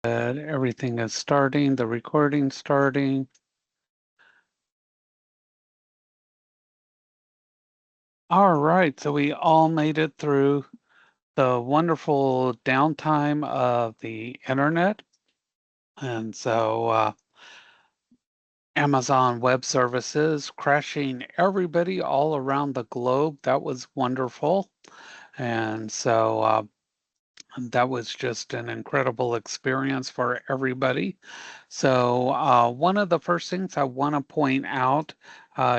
Everything is starting, the recording starting. All right, so we all made it through the wonderful downtime of the internet. And so Amazon Web Services crashing everybody all around the globe. That was wonderful. And so that was just an incredible experience for everybody. So, one of the first things I want to point out,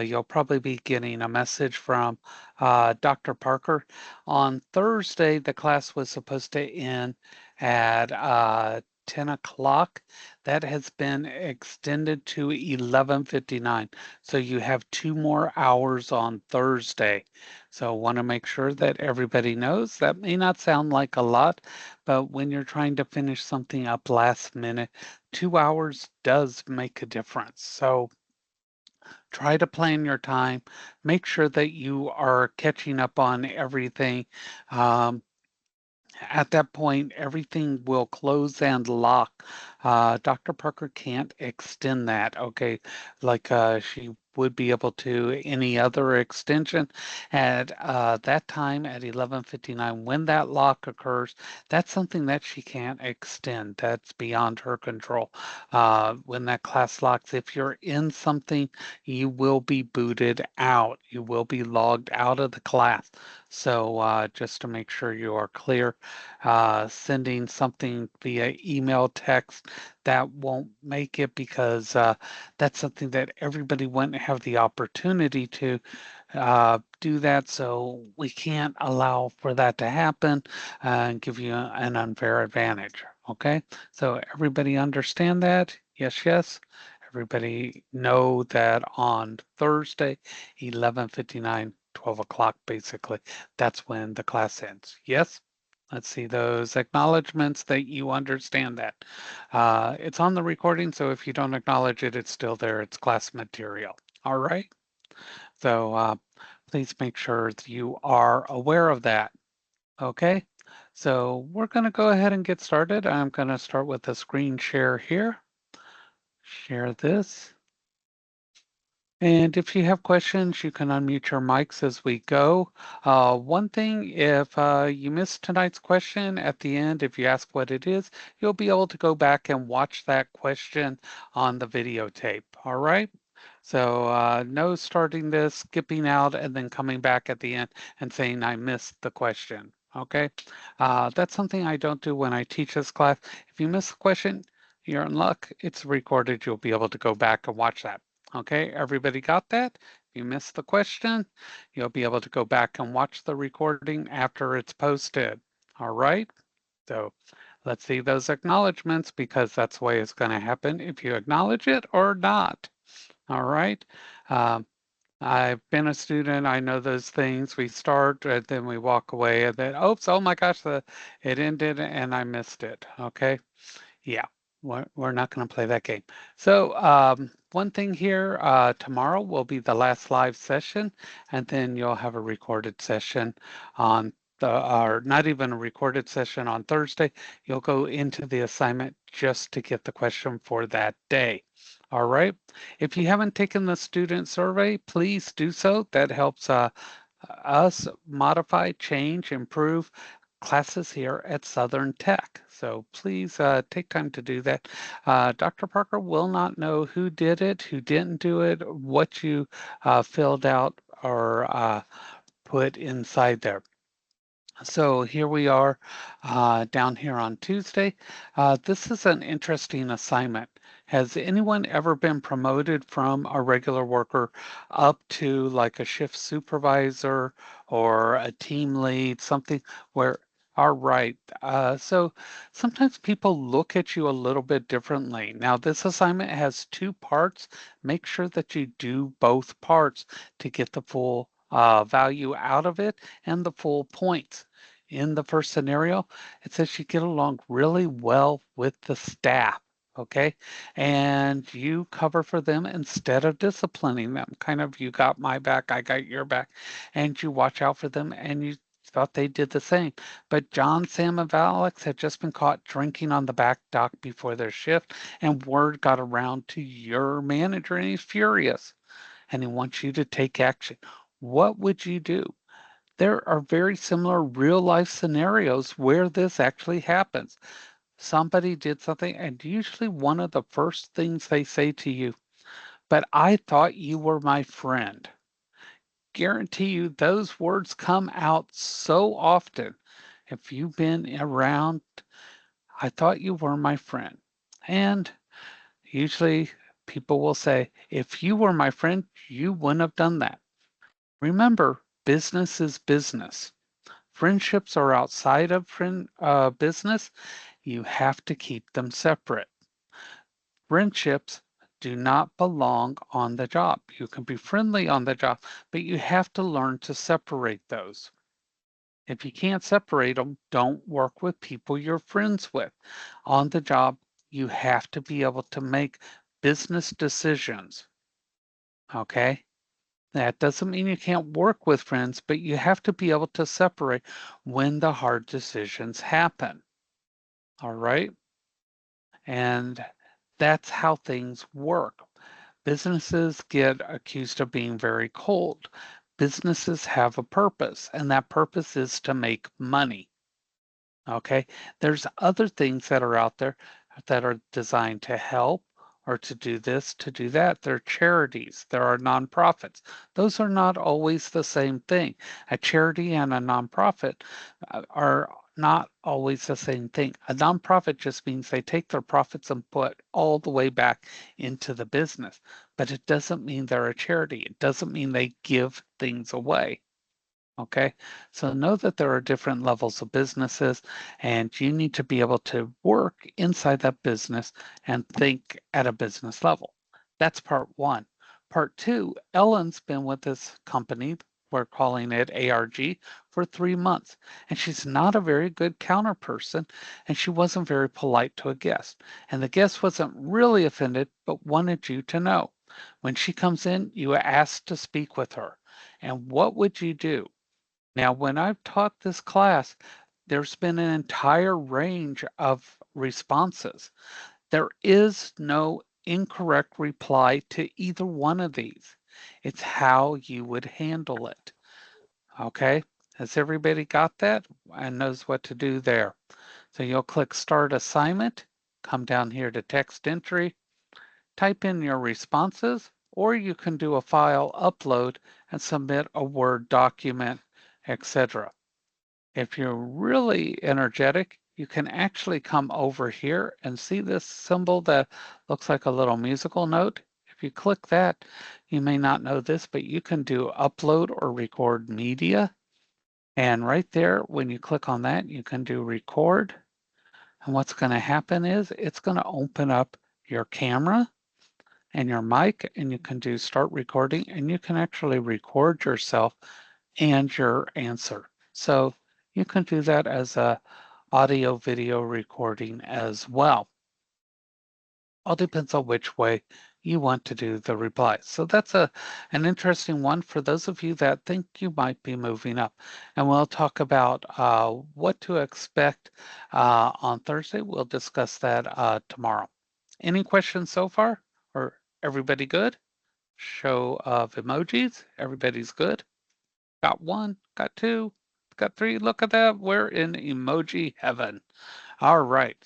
you'll probably be getting a message from Dr. Parker. On Thursday, the class was supposed to end at 10 o'clock. That has been extended to 11:59. So you have 2 more hours on Thursday. So want to make sure that everybody knows. That may not sound like a lot, but when you're trying to finish something up last minute, 2 hours does make a difference. So try to plan your time. Make sure that you are catching up on everything. Um, at that point, everything will close and lock. Dr. Parker can't extend that, okay, like she would be able to any other extension. At that time at 11:59, when that lock occurs, that's something that she can't extend. That's beyond her control. When that class locks, if you're in something, you will be booted out. You will be logged out of the class. So just to make sure you are clear, sending something via email, text, that won't make it because that's something that everybody wouldn't have the opportunity to do that. So we can't allow for that to happen and give you an unfair advantage. Okay, so everybody understand that? Yes, yes. Everybody know that on Thursday, 11:59, 12 o'clock, basically, that's when the class ends. Yes? Let's see those acknowledgments that you understand that. It's on the recording, so if you don't acknowledge it, it's still there. It's class material. All right? So please make sure that you are aware of that. Okay? So we're going to go ahead and get started. I'm going to start with a screen share here. Share this. And if you have questions, you can unmute your mics as we go. One thing, if you missed tonight's question at the end, if you ask what it is, you'll be able to go back and watch that question on the videotape. All right? So no starting this, skipping out, and then coming back at the end and saying I missed the question. Okay? That's something I don't do when I teach this class. If you miss the question, you're in luck. It's recorded. You'll be able to go back and watch that. Okay, everybody got that? If you missed the question, you'll be able to go back and watch the recording after it's posted. All right, so let's see those acknowledgments because that's the way it's going to happen if you acknowledge it or not. All right. Um, I've been a student. I know those things. We start and then we walk away and then, oops, oh my gosh, it ended and I missed it. Okay. Yeah, we're not going to play that game. So one thing here, tomorrow will be the last live session, and then you'll have a recorded session on or not even a recorded session on Thursday. You'll go into the assignment just to get the question for that day. All right. If you haven't taken the student survey, please do so. That helps us modify, change, improve classes here at Southern Tech. So please take time to do that. Dr. Parker will not know who did it, who didn't do it, what you filled out or put inside there. So here we are down here on Tuesday. This is an interesting assignment. Has anyone ever been promoted from a regular worker up to like a shift supervisor or a team lead, something where, all right. So sometimes people look at you a little bit differently. Now, this assignment has 2 parts. Make sure that you do both parts to get the full value out of it and the full points. In the first scenario, it says you get along really well with the staff, okay? And you cover for them instead of disciplining them. Kind of, you got my back, I got your back, and you watch out for them and you thought they did the same. But John, Sam, and Alex had just been caught drinking on the back dock before their shift, and word got around to your manager, and he's furious, and he wants you to take action. What would you do? There are very similar real life scenarios where this actually happens. Somebody did something, and usually one of the first things they say to you, but I thought you were my friend. Guarantee you those words come out so often. If you've been around, I thought you were my friend. And usually people will say, if you were my friend, you wouldn't have done that. Remember, business is business. Friendships are outside of business. You have to keep them separate. Friendships do not belong on the job. You can be friendly on the job, but you have to learn to separate those. If you can't separate them, don't work with people you're friends with. On the job, you have to be able to make business decisions. Okay? That doesn't mean you can't work with friends, but you have to be able to separate when the hard decisions happen. All right? And that's how things work. Businesses get accused of being very cold. Businesses have a purpose, and that purpose is to make money. Okay, there's other things that are out there that are designed to help or to do this, to do that. There are charities, there are nonprofits. Those are not always the same thing. A charity and a nonprofit are not always the same thing. A nonprofit just means they take their profits and put all the way back into the business, but it doesn't mean they're a charity. It doesn't mean they give things away. Okay, so know that there are different levels of businesses, and you need to be able to work inside that business and think at a business level. That's part one. Part two, Ellen's been with this company, we're calling it ARG, for 3 months, and she's not a very good counter person, and she wasn't very polite to a guest. And the guest wasn't really offended, but wanted you to know. When she comes in, you ask to speak with her. And what would you do? Now, when I've taught this class, there's been an entire range of responses. There is no incorrect reply to either one of these. It's how you would handle it. Okay? Has everybody got that and knows what to do there? So you'll click Start Assignment, come down here to Text Entry, type in your responses, or you can do a file upload and submit a Word document, etc. If you're really energetic, you can actually come over here and see this symbol that looks like a little musical note. If you click that, you may not know this, but you can do upload or record media. And right there, when you click on that, you can do record. And what's going to happen is it's going to open up your camera and your mic, and you can do start recording, and you can actually record yourself and your answer. So you can do that as a audio video recording as well. All depends on which way you want to do the replies. So that's an interesting one for those of you that think you might be moving up. And we'll talk about what to expect on Thursday. We'll discuss that tomorrow. Any questions so far? Or everybody good? Show of emojis. Everybody's good. Got one, got two, got three. Look at that. We're in emoji heaven. All right.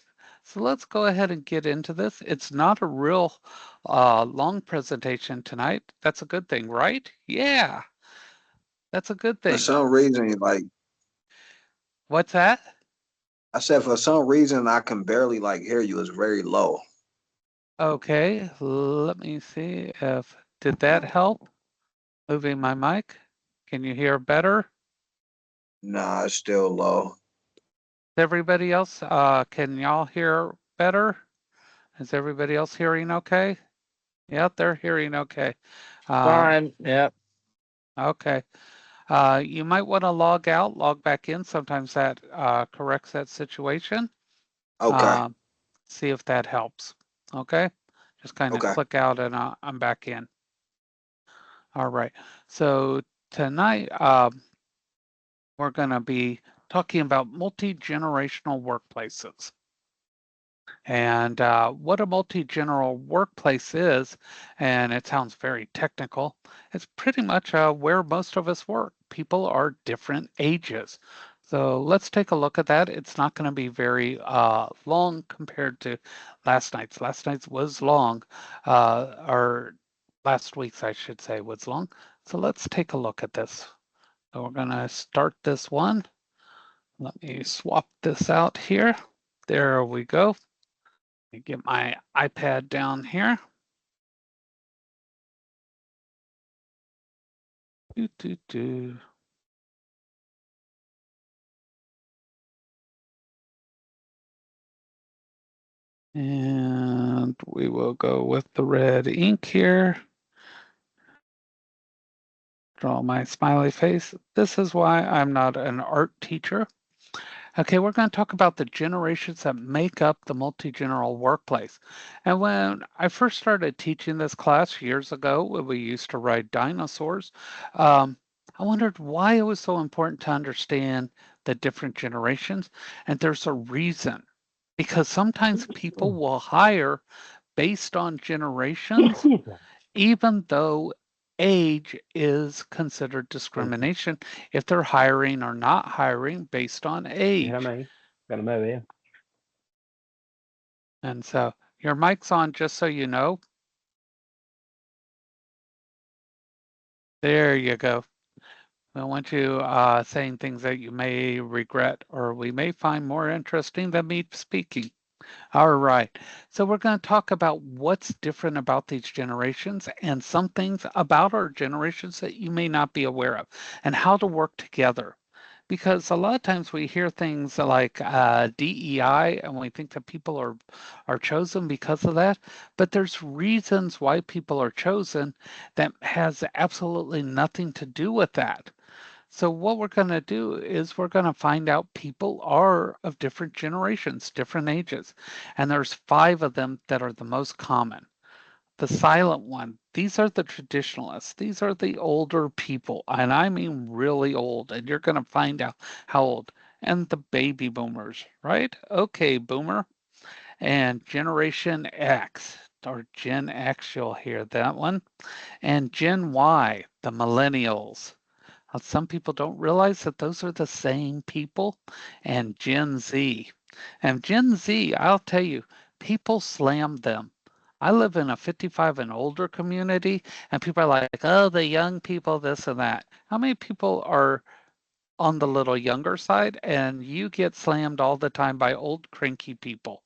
So let's go ahead and get into this. It's not a real long presentation tonight. That's a good thing, right? Yeah, that's a good For thing. some reason, like What's that? I said, for some reason I can barely like hear you. It's very low. Okay, let me see if, did that help? Moving my mic? Can you hear better? Nah, it's still low. Everybody else, can y'all hear better? Is everybody else hearing okay? Yeah, they're hearing okay. Um, Fine. Yep. okay. You might want to log out, log back in. Sometimes that corrects that situation. Okay, Um, see if that helps. Okay. Just kind of okay. click out and I'm back in. All right. So tonight, We're going to be talking about multi-generational workplaces. And what a multi-general workplace is, and it sounds very technical, it's pretty much where most of us work. People are different ages. So let's take a look at that. It's not going to be very long compared to last night's. Last night's was long, or last week's, I should say, was long. So let's take a look at this. So we're going to start this one. Let me swap this out here. There we go. Let me get my iPad down here. Do, do, do. And we will go with the red ink here. Draw my smiley face. This is why I'm not an art teacher. Okay, we're going to talk about the generations that make up the multi-general workplace. And when I first started teaching this class years ago, when we used to ride dinosaurs, um, I wondered why it was so important to understand the different generations. And there's a reason, because sometimes people will hire based on generations, even though age is considered discrimination if they're hiring or not hiring based on age. And so your mic's on, just so you know. There you go. I don't want you saying things that you may regret or we may find more interesting than me speaking. All right. So we're going to talk about what's different about these generations and some things about our generations that you may not be aware of and how to work together. Because a lot of times we hear things like DEI and we think that people are chosen because of that, but there's reasons why people are chosen that has absolutely nothing to do with that. So what we're going to do is we're going to find out people are of different generations, different ages, and there's 5 of them that are the most common. The silent one, these are the traditionalists. These are the older people, and I mean really old, and you're going to find out how old. And the baby boomers, right? Okay, boomer. And Generation X, or Gen X, you'll hear that one. And Gen Y, the millennials. Some people don't realize that those are the same people. And Gen Z. And Gen Z, I'll tell you, people slam them. I live in a 55 and older community, and people are like, oh, the young people, this and that. How many people are on the little younger side? And you get slammed all the time by old, cranky people.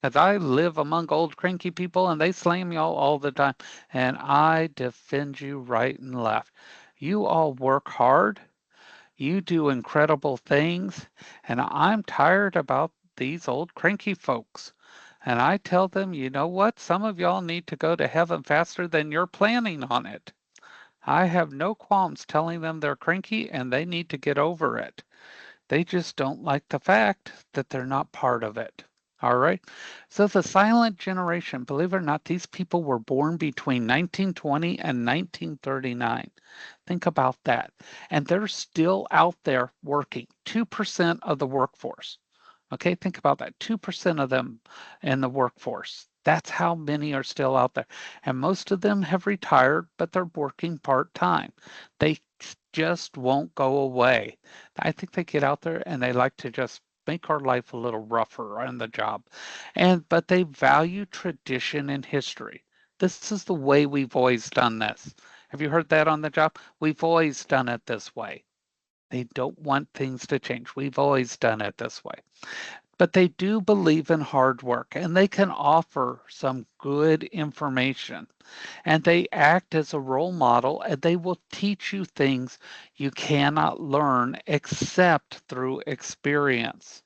Because I live among old, cranky people, and they slam y'all all the time. And I defend you right and left. You all work hard. You do incredible things, and I'm tired about these old cranky folks. And I tell them, you know what? Some of y'all need to go to heaven faster than you're planning on it. I have no qualms telling them they're cranky and they need to get over it. They just don't like the fact that they're not part of it. All right. So the silent generation, believe it or not, these people were born between 1920 and 1939. Think about that. And they're still out there working, 2% of the workforce. Okay, think about that, 2% of them in the workforce. That's how many are still out there. And most of them have retired, but they're working part-time. They just won't go away. I think they get out there and they like to just make our life a little rougher on the job. But they value tradition and history. This is the way we've always done this. Have you heard that on the job? We've always done it this way. They don't want things to change. We've always done it this way. But they do believe in hard work and they can offer some good information. And they act as a role model and they will teach you things you cannot learn except through experience.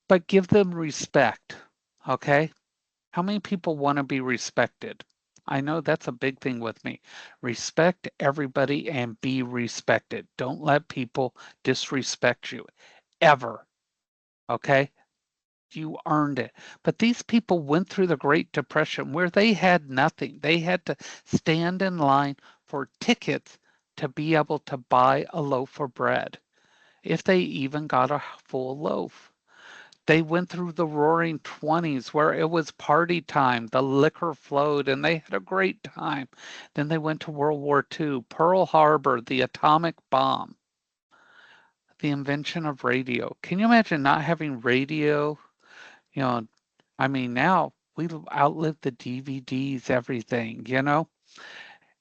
But give them respect, okay? How many people want to be respected? I know that's a big thing with me. Respect everybody and be respected. Don't let people disrespect you ever, okay? You earned it. But these people went through the Great Depression where they had nothing. They had to stand in line for tickets to be able to buy a loaf of bread, if they even got a full loaf. They went through the roaring 20s where it was party time, the liquor flowed, and they had a great time. Then they went to World War II, Pearl Harbor, the atomic bomb, the invention of radio. Can you imagine not having radio? You know, I mean, now we outlived the DVDs, everything, you know?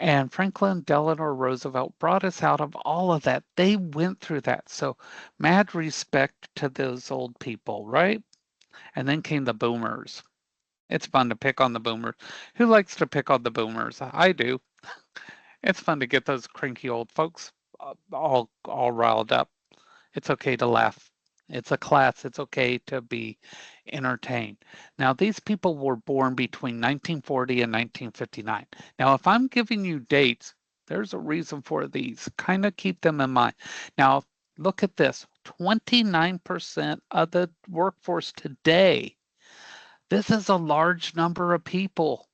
And Franklin Delano Roosevelt brought us out of all of that. They went through that. So, mad respect to those old people, right? And then came the boomers. It's fun to pick on the boomers. Who likes to pick on the boomers? I do. It's fun to get those cranky old folks all riled up. It's okay to laugh. It's a class. It's okay to be entertained. Now, these people were born between 1940 and 1959. Now, if I'm giving you dates, there's a reason for these. Kind of keep them in mind. Now, look at this 29% of the workforce today. This is a large number of people.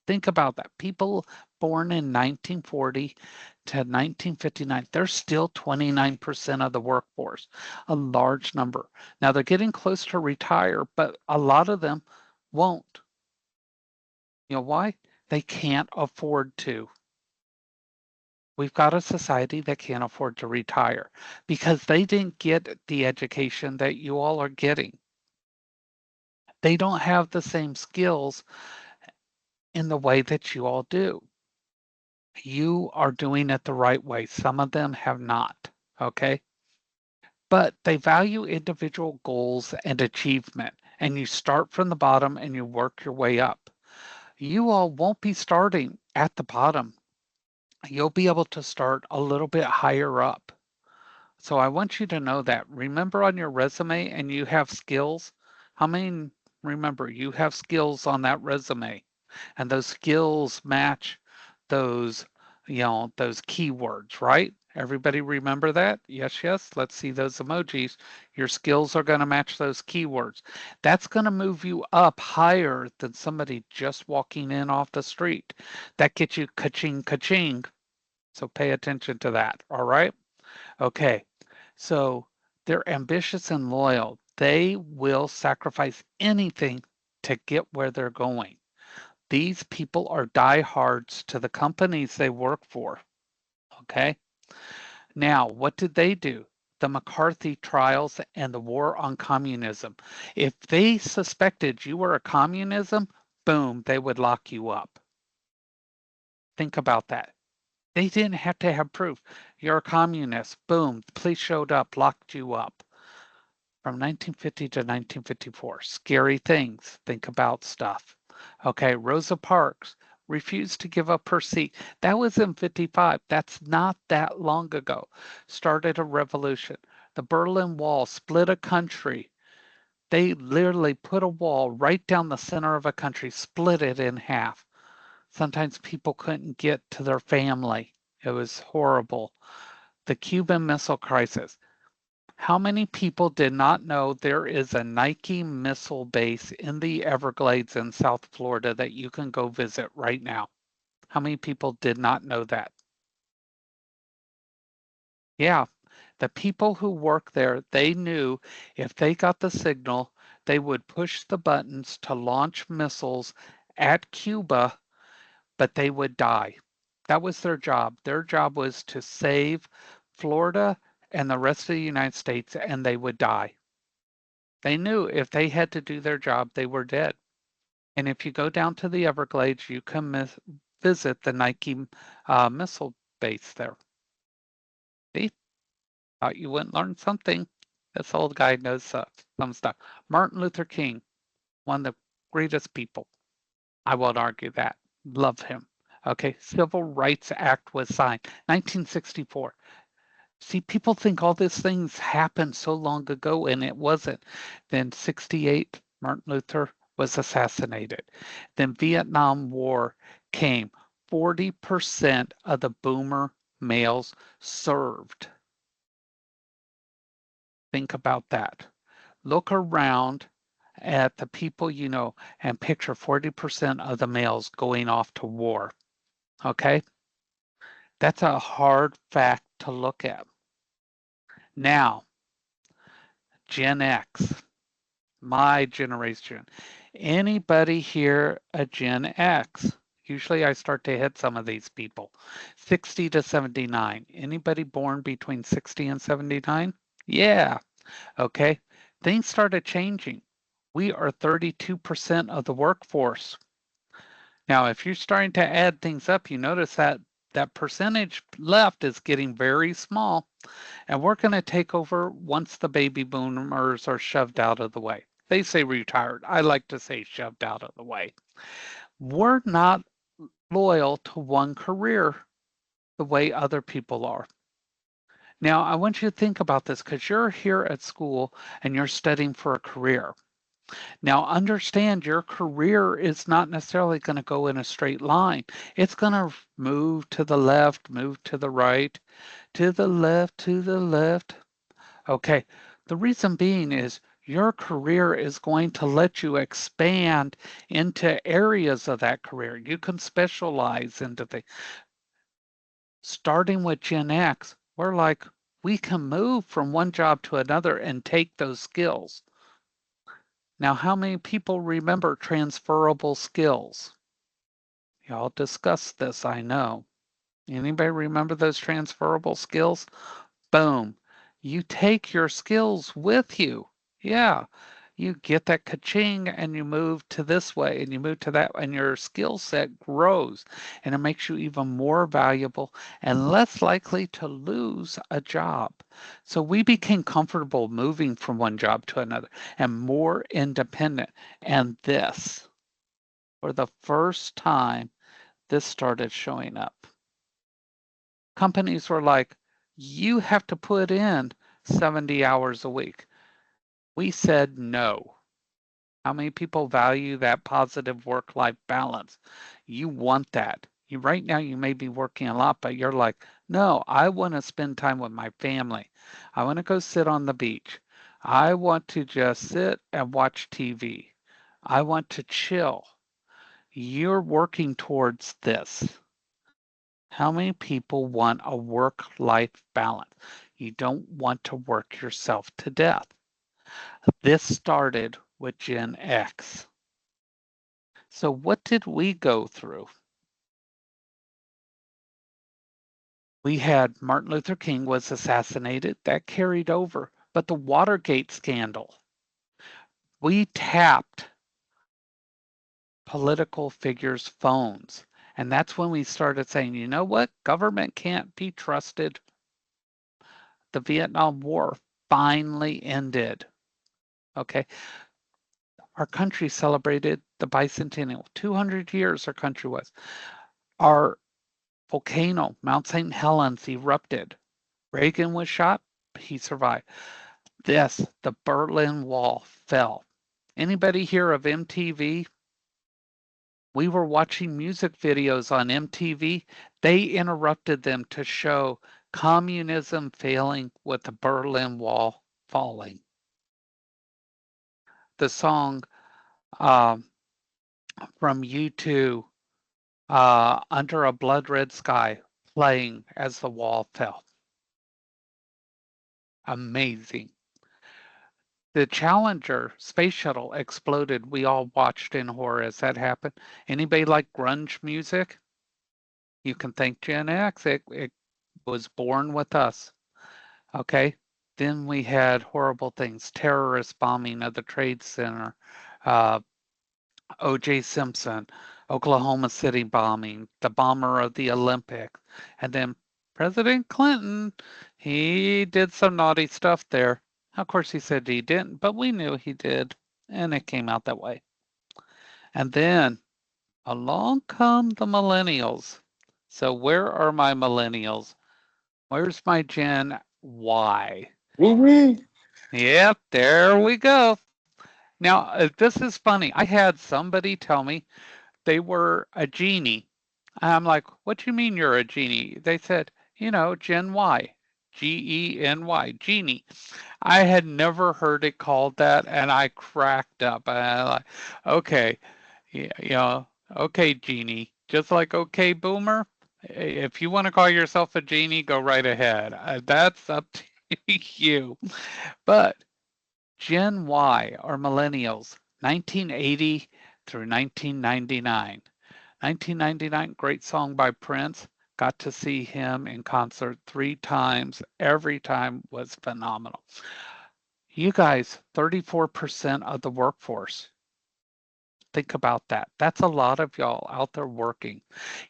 Think about that. People born in 1940 to 1959, they're still 29% of the workforce, a large number. Now they're getting close to retire, but a lot of them won't. You know why? They can't afford to. We've got a society that can't afford to retire because they didn't get the education that you all are getting. They don't have the same skills in the way that you all do. You are doing it the right way. Some of them have not, okay? But they value individual goals and achievement, and you start from the bottom and you work your way up. You all won't be starting at the bottom. You'll be able to start a little bit higher up. So I want you to know that. Remember on your resume and you have skills. How many remember you have skills on that resume? And those skills match those, those keywords, right? Everybody remember that? Yes, yes. Let's see those emojis. Your skills are going to match those keywords. That's going to move you up higher than somebody just walking in off the street. That gets you ka-ching, ka-ching. So pay attention to that. All right. Okay. So they're ambitious and loyal. They will sacrifice anything to get where they're going. These people are diehards to the companies they work for. Okay. Now, what did they do? The McCarthy trials and the war on communism. If they suspected you were a communism, boom, they would lock you up. Think about that. They didn't have to have proof. You're a communist. Boom, police showed up, locked you up. From 1950 to 1954. Scary things. Think about stuff. Okay, Rosa Parks refused to give up her seat. That was in 55. That's not that long ago. Started a revolution. The Berlin Wall split a country. They literally put a wall right down the center of a country, split it in half. Sometimes people couldn't get to their family. It was horrible. The Cuban Missile Crisis. How many people did not know there is a Nike missile base in the Everglades in South Florida that you can go visit right now? How many people did not know that? Yeah, the people who work there, they knew if they got the signal, they would push the buttons to launch missiles at Cuba, but they would die. That was their job. Their job was to save Florida and the rest of the United States, and they would die. They knew if they had to do their job, they were dead. And if you go down to the Everglades, you can visit the Nike missile base there. See, thought you wouldn't learn something. This old guy knows some stuff. Martin Luther King, one of the greatest people. I won't argue that. Love him. Okay, Civil Rights Act was signed 1964. See, people think all these things happened so long ago, and it wasn't. Then 68, Martin Luther was assassinated. Then Vietnam War came. 40% of the boomer males served. Think about that. Look around at the people you know and picture 40% of the males going off to war. Okay? That's a hard fact to look at. Now, Gen X, my generation. Anybody here a Gen X? Usually I start to hit some of these people. 60 to 79. Anybody born between 60 and 79? Yeah. Okay. Things started changing. We are 32% of the workforce. Now, if you're starting to add things up, you notice that that percentage left is getting very small, and we're going to take over once the baby boomers are shoved out of the way. They say retired. I like to say shoved out of the way. We're not loyal to one career the way other people are. Now, I want you to think about this because you're here at school and you're studying for a career. Now, understand your career is not necessarily going to go in a straight line. It's going to move to the left, move to the right, to the left, to the left. Okay. The reason being is your career is going to let you expand into areas of that career. You can specialize into things. Starting with Gen X, we're like, we can move from one job to another and take those skills. Now, how many people remember transferable skills? Y'all discussed this, I know. Anybody remember those transferable skills? Boom. You take your skills with you. Yeah. You get that ka-ching and you move to this way and you move to that, and your skill set grows and it makes you even more valuable and less likely to lose a job. So we became comfortable moving from one job to another and more independent. And this, for the first time, this started showing up. Companies were like, you have to put in 70 hours a week. We said no. How many people value that positive work-life balance? You want that. You right now you may be working a lot, but you're like, no, I want to spend time with my family. I want to go sit on the beach. I want to just sit and watch TV. I want to chill. You're working towards this. How many people want a work-life balance? You don't want to work yourself to death. This started with Gen X. So what did we go through? We had Martin Luther King was assassinated. That carried over. But the Watergate scandal, we tapped political figures' phones. And that's when we started saying, you know what? Government can't be trusted. The Vietnam War finally ended. Okay. Our country celebrated the bicentennial. 200 years our country was. Our volcano, Mount St. Helens, erupted. Reagan was shot. He survived. The Berlin Wall fell. Anybody hear of MTV? We were watching music videos on MTV. They interrupted them to show communism failing with the Berlin Wall falling. The song um, from U2, Under a Blood Red Sky, playing as the wall fell. Amazing. The Challenger space shuttle exploded. We all watched in horror as that happened. Anybody like grunge music? You can thank Gen X. It was born with us. Okay. Then we had horrible things, terrorist bombing of the Trade Center, uh, O.J. Simpson, Oklahoma City bombing, the bomber of the Olympics, and then President Clinton, he did some naughty stuff there. Of course, he said he didn't, but we knew he did, and it came out that way. And then along come the millennials. So where are my millennials? Where's my Gen Y? Woo-wee. Yep, there we go. Now, this is funny. I had somebody tell me they were a genie. I'm like, what do you mean you're a genie? They said, Gen Y, Geny, genie. I had never heard it called that, and I cracked up. And I like, okay, yeah, okay, genie, just like okay, boomer. If you want to call yourself a genie, go right ahead. That's up to you. But Gen Y or millennials, 1980 through 1999. 1999, great song by Prince. Got to see him in concert 3 times. Every time was phenomenal. You guys, 34% of the workforce. Think about that. That's a lot of y'all out there working.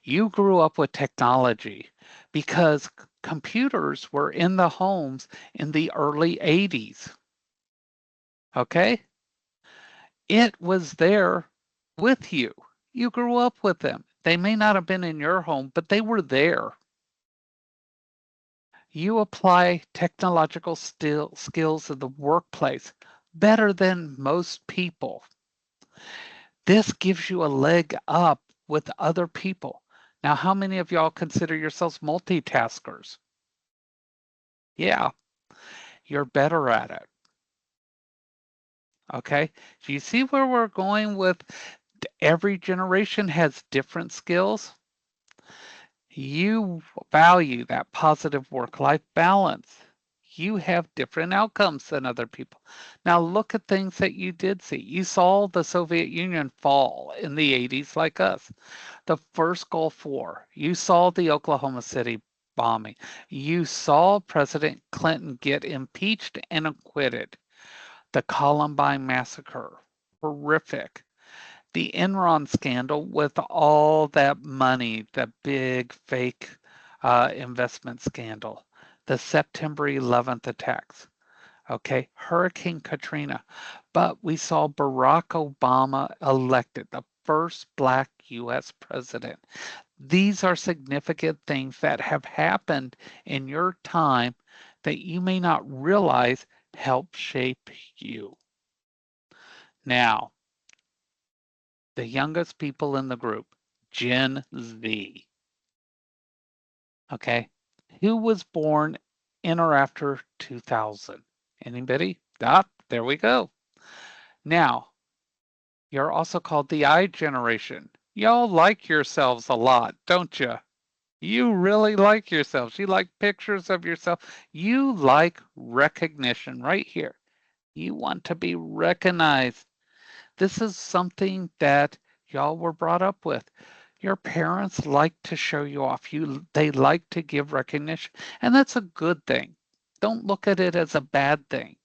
You grew up with technology because computers were in the homes in the early 80s. Okay? It was there with you. You grew up with them. They may not have been in your home, but they were there. You apply technological skills in the workplace better than most people. This gives you a leg up with other people. Now, how many of y'all consider yourselves multitaskers? Yeah, you're better at it. Okay. Do you see where we're going with every generation has different skills? You value that positive work-life balance. You have different outcomes than other people. Now look at things that you did see. You saw the Soviet Union fall in the 80s like us. The first Gulf War. You saw the Oklahoma City bombing. You saw President Clinton get impeached and acquitted. The Columbine massacre. Horrific. The Enron scandal with all that money, the big fake investment scandal, the September 11th attacks, okay, Hurricane Katrina. But we saw Barack Obama elected, the first Black US president. These are significant things that have happened in your time that you may not realize help shape you. Now, the youngest people in the group, Gen Z. Okay. Who was born in or after 2000? Anybody? Ah, there we go. Now, you're also called the I generation. Y'all like yourselves a lot, don't you? You really like yourselves. You like pictures of yourself. You like recognition right here. You want to be recognized. This is something that y'all were brought up with. Your parents like to show you off. They like to give recognition, and that's a good thing. Don't look at it as a bad thing,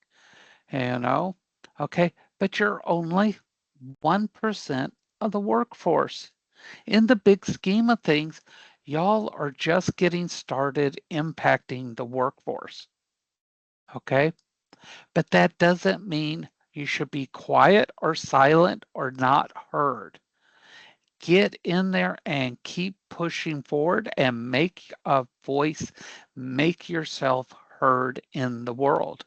you know? Okay, but you're only 1% of the workforce. In the big scheme of things, y'all are just getting started impacting the workforce. Okay? But that doesn't mean you should be quiet or silent or not heard. Get in there and keep pushing forward and make a voice, make yourself heard in the world.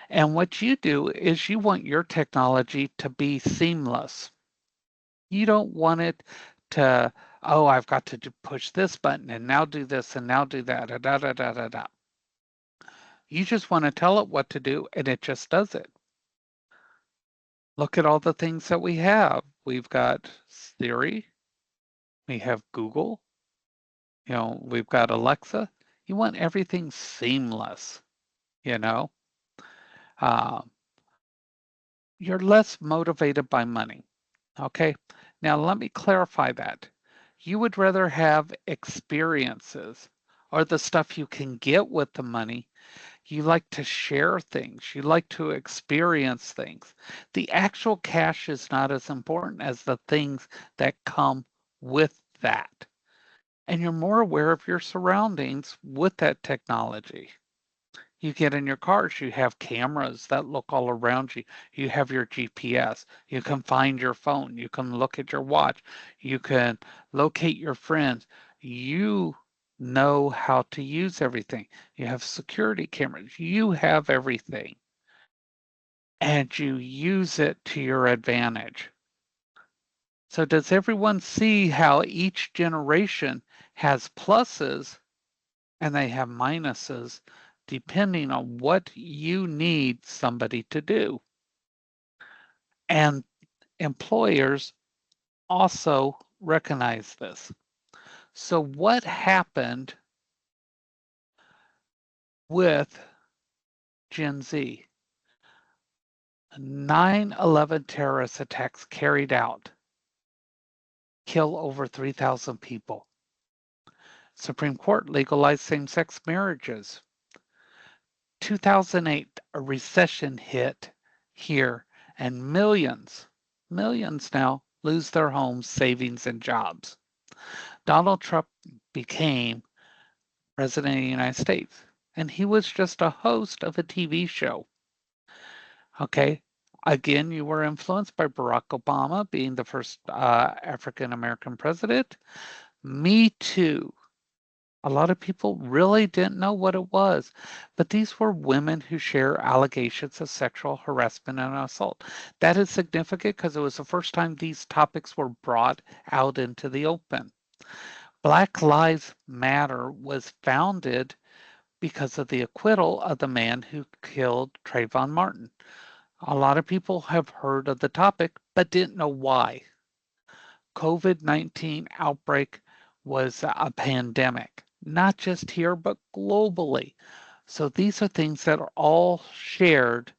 And what you do is you want your technology to be seamless. You don't want it to, oh, I've got to push this button and now do this and now do that. Da, da, da, da, da. You just want to tell it what to do and it just does it. Look at all the things that we have. We've got Siri, we have Google, we've got Alexa. You want everything seamless, you know? Uh, you're less motivated by money. Okay. Now, let me clarify that. You would rather have experiences or the stuff you can get with the money. You like to share things, you like to experience things. The actual cash is not as important as the things that come with that. And you're more aware of your surroundings with that technology. You get in your cars, you have cameras that look all around you. You have your GPS. You can find your phone. You can look at your watch. You can locate your friends. You know how to use everything. You have security cameras. You have everything. And you use it to your advantage. So, does everyone see how each generation has pluses and they have minuses depending on what you need somebody to do? And employers also recognize this. So what happened with Gen Z? 9/11 terrorist attacks carried out, kill over 3,000 people. Supreme Court legalized same-sex marriages. 2008, a recession hit here, and millions now lose their homes, savings, and jobs. Donald Trump became president of the United States, and he was just a host of a TV show. Okay. Again, you were influenced by Barack Obama being the first African American president. Me too. A lot of people really didn't know what it was, but these were women who share allegations of sexual harassment and assault. That is significant because it was the first time these topics were brought out into the open. Black Lives Matter was founded because of the acquittal of the man who killed Trayvon Martin. A lot of people have heard of the topic but didn't know why. COVID-19 outbreak was a pandemic, not just here, but globally. So these are things that are all shared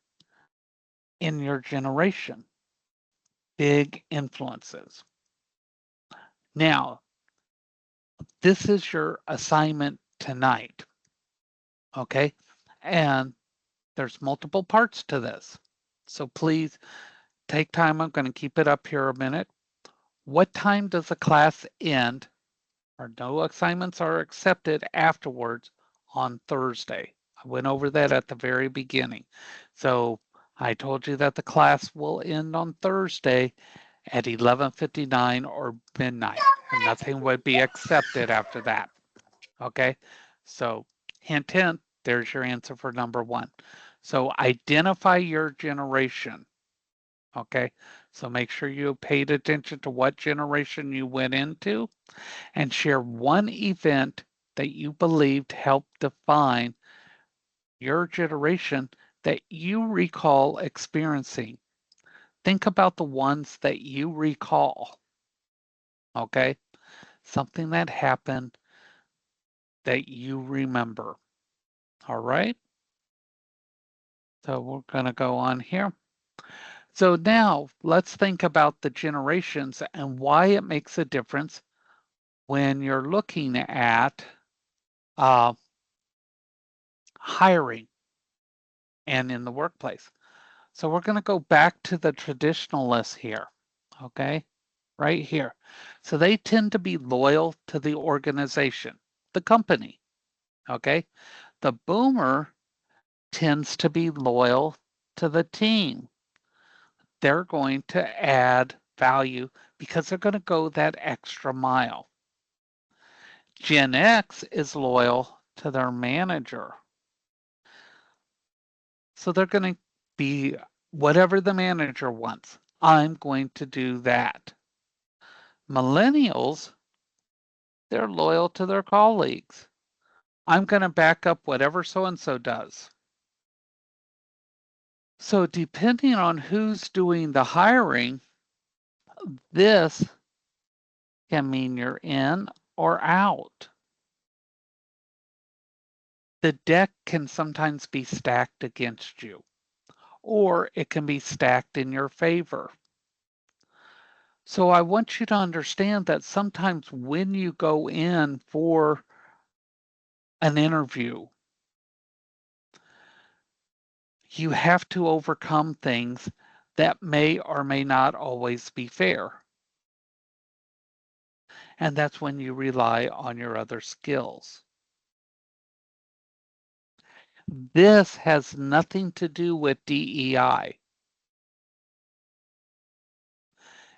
in your generation, big influences. Now, this is your assignment tonight, okay? And there's multiple parts to this. So please take time. I'm going to keep it up here a minute. What time does the class end? Or no assignments are accepted afterwards on Thursday. I went over that at the very beginning. So I told you that the class will end on Thursday at 11:59 or midnight, and nothing would be accepted after that. Okay, so hint, hint, there's your answer for number one. So identify your generation. Okay, so make sure you paid attention to what generation you went into and share one event that you believed helped define your generation that you recall experiencing. Think about the ones that you recall, okay? Something that happened that you remember, all right? So we're going to go on here. So now let's think about the generations and why it makes a difference when you're looking at uh, hiring and in the workplace. So we're going to go back to the traditionalists here, okay? Right here. So they tend to be loyal to the organization, the company, okay? The boomer tends to be loyal to the team. They're going to add value because they're going to go that extra mile. Gen X is loyal to their manager. So they're going to be whatever the manager wants. I'm going to do that. Millennials, they're loyal to their colleagues. I'm going to back up whatever so and so does. So, depending on who's doing the hiring, this can mean you're in or out. The deck can sometimes be stacked against you, or it can be stacked in your favor. So, I want you to understand that sometimes when you go in for an interview, you have to overcome things that may or may not always be fair. And that's when you rely on your other skills. This has nothing to do with DEI.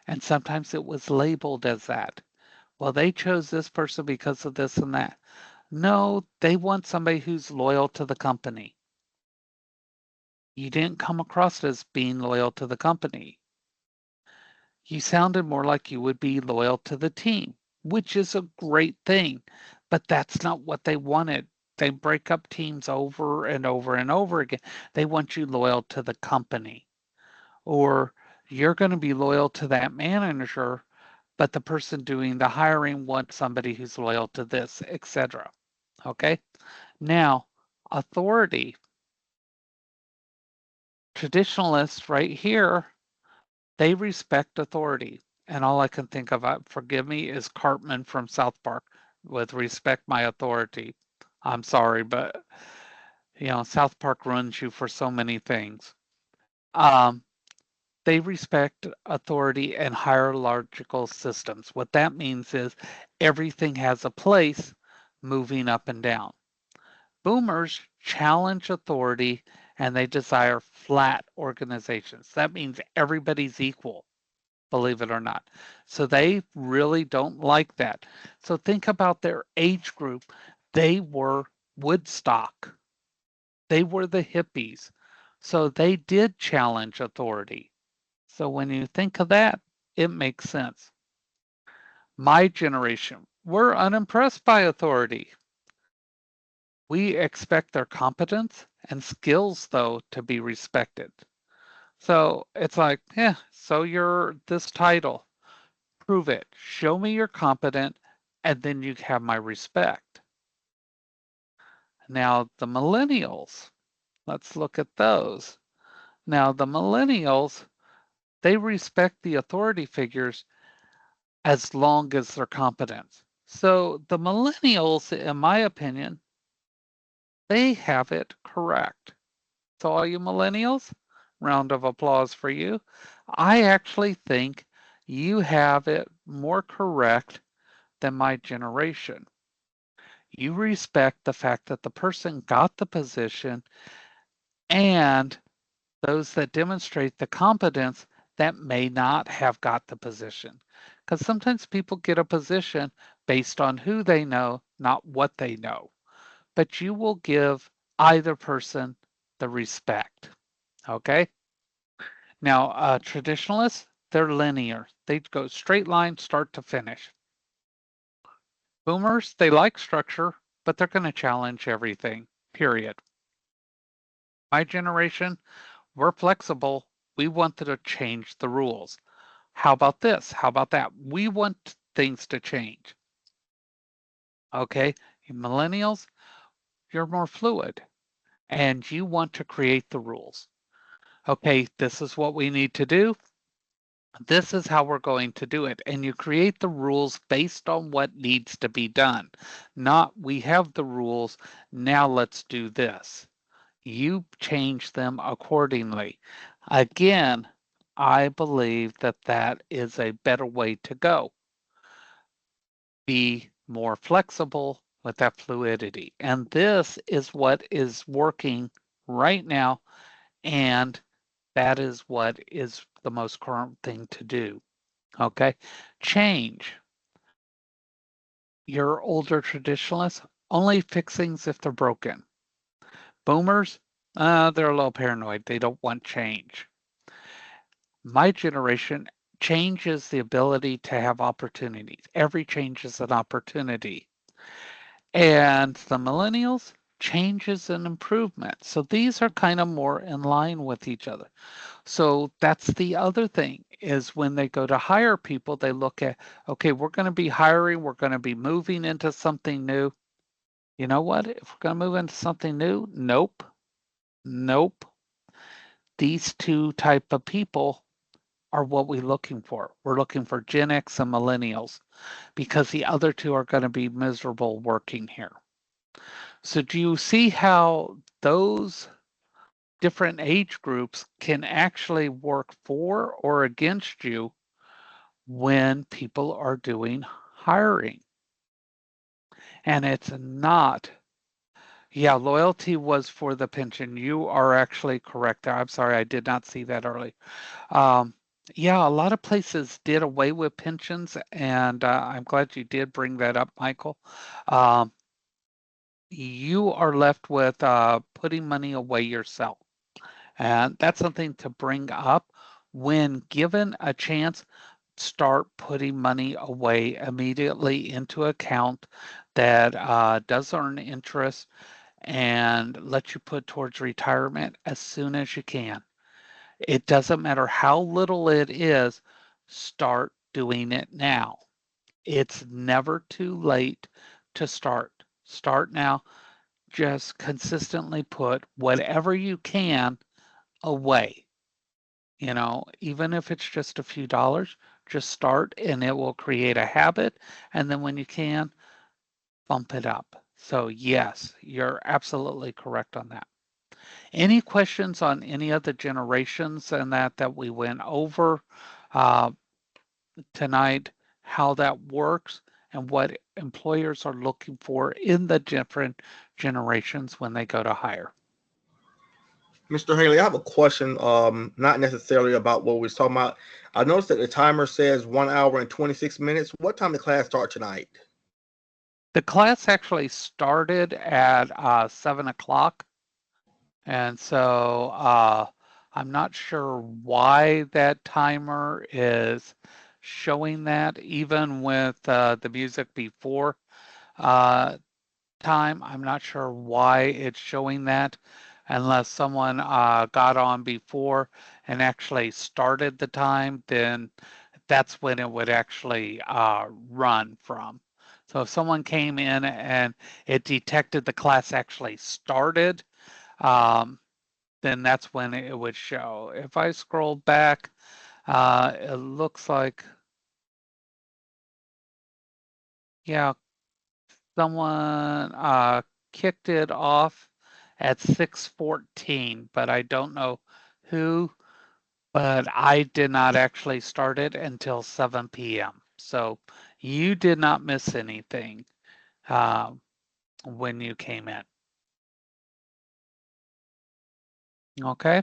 And sometimes it was labeled as that. Well, they chose this person because of this and that. No, they want somebody who's loyal to the company. You didn't come across as being loyal to the company. You sounded more like you would be loyal to the team, which is a great thing, but that's not what they wanted. They break up teams over and over and over again. They want you loyal to the company, or you're going to be loyal to that manager but the person doing the hiring wants somebody who's loyal to this, etc. Okay? Now, authority. Traditionalists right here, they respect authority. And all I can think of, forgive me, is Cartman from South Park with respect my authority. I'm sorry, but South Park runs you for so many things. Um, they respect authority and hierarchical systems. What that means is everything has a place moving up and down. Boomers challenge authority and they desire flat organizations. That means everybody's equal, believe it or not. So they really don't like that. So think about their age group. They were Woodstock, they were the hippies. So they did challenge authority. So when you think of that, it makes sense. My generation, we're unimpressed by authority. We expect their competence and skills, though, to be respected. So it's like, yeah, so you're this title. Prove it. Show me you're competent, and then you have my respect. Now, the millennials, let's look at those. Now, the millennials, they respect the authority figures as long as they're competent. So the millennials, in my opinion, they have it correct. So all you millennials, round of applause for you. I actually think you have it more correct than my generation. You respect the fact that the person got the position and those that demonstrate the competence that may not have got the position. Because sometimes people get a position based on who they know, not what they know. But you will give either person the respect. Okay? Now, traditionalists, they're linear. They go straight line, start to finish. Boomers, they like structure, but they're going to challenge everything, period. My generation, we're flexible. We wanted to change the rules. How about this? How about that? We want things to change. Okay? Millennials, you're more fluid and you want to create the rules. Okay, this is what we need to do. This is how we're going to do it. And you create the rules based on what needs to be done, not we have the rules, now let's do this. You change them accordingly. Again, I believe that that is a better way to go. Be more flexible with that fluidity. And this is what is working right now. And that is what is the most current thing to do. Okay. Change. Your older traditionalists only fix things if they're broken. Boomers, they're a little paranoid. They don't want change. My generation changes the ability to have opportunities. Every change is an opportunity. And the millennials, change is an improvement. So these are kind of more in line with each other. So that's the other thing is when they go to hire people, they look at, okay, we're going to be hiring, we're going to be moving into something new. You know what? If we're going to move into something new, nope, nope. These two type of people are what we're looking for. We're looking for Gen X and millennials because the other two are going to be miserable working here. So do you see how those different age groups can actually work for or against you when people are doing hiring? And it's not, yeah, loyalty was for the pension. You are actually correct there. I'm sorry, I did not see that early. Um, yeah, a lot of places did away with pensions, and I'm glad you did bring that up, Michael. Um, you are left with putting money away yourself. And that's something to bring up when given a chance. Start putting money away immediately into account that does earn interest and let you put towards retirement as soon as you can. It doesn't matter how little it is, start doing it now. It's never too late to start. Start now. Just consistently put whatever you can away. Even if it's just a few dollars, just start and it will create a habit. And then when you can, bump it up. So, yes, you're absolutely correct on that. Any questions on any of the generations and that we went over uh, tonight, how that works, and what employers are looking for in the different generations when they go to hire? Mr. Haley, I have a question, not necessarily about what we was talking about. I noticed that the timer says 1 hour and 26 minutes. What time did class start tonight? The class actually started at 7 o'clock. And so I'm not sure why that timer is showing that, even with the music before uh, time. I'm not sure why it's showing that unless someone got on before and actually started the time, then that's when it would actually run from. So if someone came in and it detected the class actually started, um, then that's when it would show. If I scroll back, it looks like, yeah, someone kicked it off at 6:14, but I don't know who, but I did not actually start it until 7 p.m. So you did not miss anything uh, when you came in. Okay.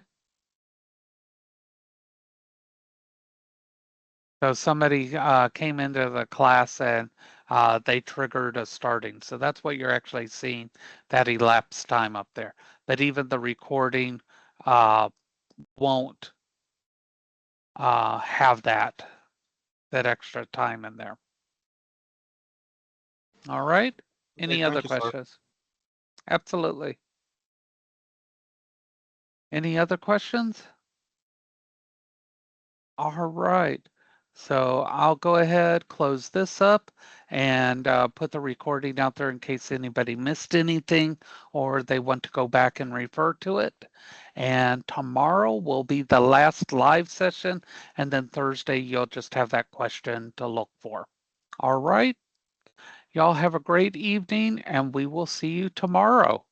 So somebody came into the class and they triggered a starting. So that's what you're actually seeing, that elapsed time up there. But even the recording uh, won't have that extra time in there. All right. Okay, Any other thank you, sir. questions? Absolutely. Any other questions? All right. So I'll go ahead, close this up, and put the recording out there in case anybody missed anything or they want to go back and refer to it. And tomorrow will be the last live session, and then Thursday you'll just have that question to look for. All right. Y'all have a great evening, and we will see you tomorrow.